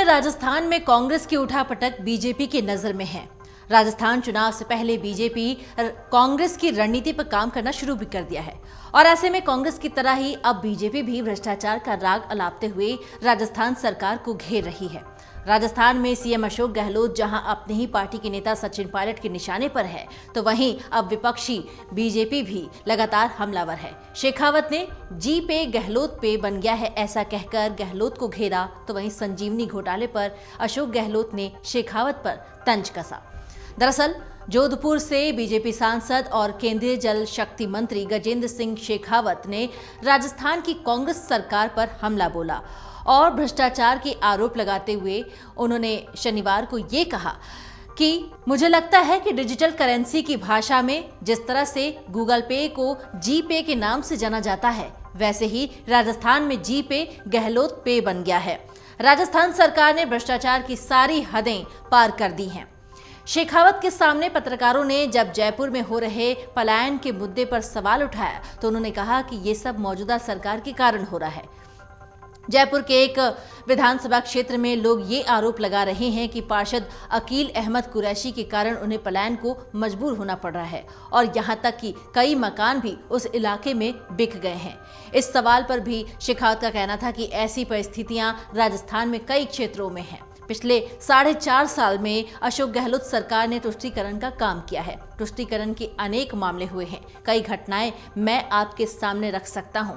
राजस्थान में कांग्रेस की उठापटक बीजेपी की नजर में है। राजस्थान चुनाव से पहले बीजेपी कांग्रेस की रणनीति पर काम करना शुरू भी कर दिया है और ऐसे में कांग्रेस की तरह ही अब बीजेपी भी भ्रष्टाचार का राग अलापते हुए राजस्थान सरकार को घेर रही है। राजस्थान में सीएम अशोक गहलोत जहां अपनी ही पार्टी के नेता सचिन पायलट के निशाने पर है, तो वहीं अब विपक्षी बीजेपी भी लगातार हमलावर है। शेखावत ने जी पे गहलोत पे बन गया है ऐसा कहकर गहलोत को घेरा, तो वहीं संजीवनी घोटाले पर अशोक गहलोत ने शेखावत पर तंज कसा। दरअसल जोधपुर से बीजेपी सांसद और केंद्रीय जल शक्ति मंत्री गजेंद्र सिंह शेखावत ने राजस्थान की कांग्रेस सरकार पर हमला बोला और भ्रष्टाचार के आरोप लगाते हुए उन्होंने शनिवार को ये कहा कि मुझे लगता है कि डिजिटल करेंसी की भाषा में जिस तरह से गूगल पे को जी पे के नाम से जाना जाता है, वैसे ही राजस्थान में जी पे गहलोत पे बन गया है। राजस्थान सरकार ने भ्रष्टाचार की सारी हदें पार कर दी हैं। शेखावत के सामने पत्रकारों ने जब जयपुर में हो रहे पलायन के मुद्दे पर सवाल उठाया तो उन्होंने कहा कि ये सब मौजूदा सरकार के कारण हो रहा है। जयपुर के एक विधानसभा क्षेत्र में लोग ये आरोप लगा रहे हैं कि पार्षद अकील अहमद कुरैशी के कारण उन्हें पलायन को मजबूर होना पड़ रहा है और यहाँ तक कि कई मकान भी उस इलाके में बिक गए हैं। इस सवाल पर भी शेखावत का कहना था कि ऐसी परिस्थितियां राजस्थान में कई क्षेत्रों में हैं। पिछले 4.5 साल में अशोक गहलोत सरकार ने तुष्टीकरण का काम किया है। तुष्टीकरण के अनेक मामले हुए हैं, कई घटनाएं मैं आपके सामने रख सकता हूं।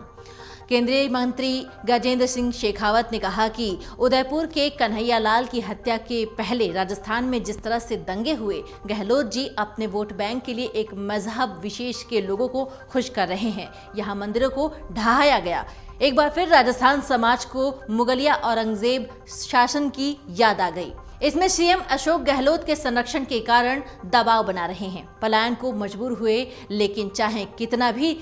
केंद्रीय मंत्री गजेंद्र सिंह शेखावत ने कहा कि उदयपुर के कन्हैयालाल की हत्या के पहले राजस्थान में जिस तरह से दंगे हुए, गहलोत जी अपने वोट बैंक के लिए एक मजहब विशेष के लोगों को खुश कर रहे हैं। यहाँ मंदिरों को ढहाया गया। एक बार फिर राजस्थान समाज को मुगलिया औरंगजेब शासन की याद आ गई। इसमें सीएम अशोक गहलोत के संरक्षण के कारण दबाव बना रहे हैं। पलायन को मजबूर हुए, लेकिन चाहे कितना भी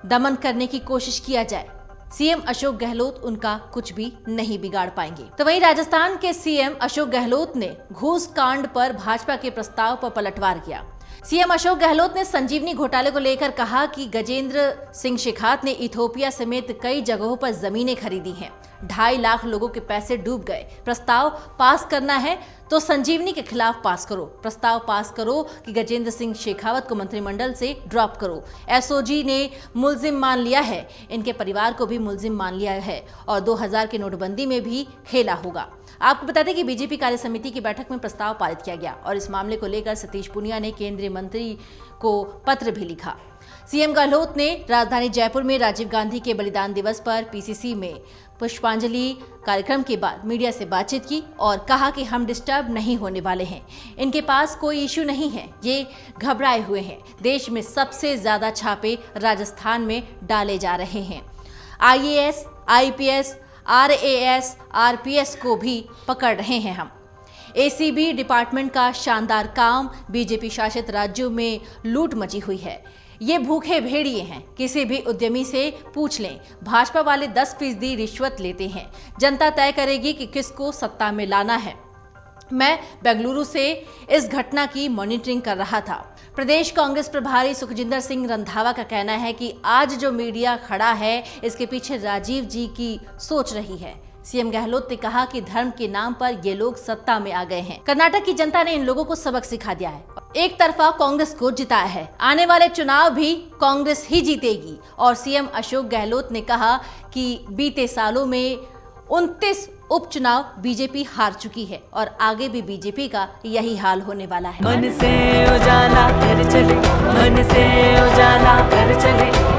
दमन करने की कोशिश किया जाए, सीएम अशोक गहलोत उनका कुछ भी नहीं बिगाड़ पाएंगे। तो वहीं राजस्थान के सीएम अशोक गहलोत ने घूस कांड पर भाजपा के प्रस्ताव पर पलटवार किया। सीएम अशोक गहलोत ने संजीवनी घोटाले को लेकर कहा कि गजेंद्र सिंह शेखावत ने इथोपिया समेत कई जगहों पर जमीनें खरीदी हैं। 2.5 लाख लोगों के पैसे डूब गए। प्रस्ताव पास करना है तो संजीवनी के खिलाफ पास करो। प्रस्ताव पास करो कि गजेंद्र सिंह शेखावत को मंत्रिमंडल से ड्रॉप करो। एसओजी ने मुलजिम मान लिया है, इनके परिवार को भी मुलजिम मान लिया है और 2000 की नोटबंदी में भी खेला होगा। आपको बता दें कि बीजेपी कार्य समिति की बैठक में प्रस्ताव पारित किया गया और इस मामले को लेकर सतीश पूनिया ने केंद्रीय मंत्री को पत्र भी लिखा। सीएम गहलोत ने राजधानी जयपुर में राजीव गांधी के बलिदान दिवस पर पीसीसी में पुष्पांजलि कार्यक्रम के बाद मीडिया से बातचीत की और कहा कि हम डिस्टर्ब नहीं होने वाले हैं। इनके पास कोई इश्यू नहीं है, ये घबराए हुए हैं। देश में सबसे ज्यादा छापे राजस्थान में डाले जा रहे हैं। आईएएस, आईपीएस, आरएएस, आरपीएस को भी पकड़ रहे हैं हम। एसीबी डिपार्टमेंट का शानदार काम। बीजेपी शासित राज्यों में लूट मची हुई है। ये भूखे भेड़िए हैं, किसी भी उद्यमी से पूछ लें। भाजपा वाले 10% रिश्वत लेते हैं। जनता तय करेगी कि किसको सत्ता में लाना है। मैं बेंगलुरु से इस घटना की मॉनिटरिंग कर रहा था। प्रदेश कांग्रेस प्रभारी सुखजिंदर सिंह रंधावा का कहना है कि आज जो मीडिया खड़ा है, इसके पीछे राजीव जी की सोच रही है। सीएम गहलोत ने कहा कि धर्म के नाम पर ये लोग सत्ता में आ गए हैं। कर्नाटक की जनता ने इन लोगों को सबक सिखा दिया है। एक तरफा कांग्रेस को जिताया है। आने वाले चुनाव भी कांग्रेस ही जीतेगी। और सीएम अशोक गहलोत ने कहा कि बीते सालों में 29 उपचुनाव बीजेपी हार चुकी है और आगे भी बीजेपी का यही हाल होने वाला है। मन से उजाला कर चले, मन से उजाला कर चले।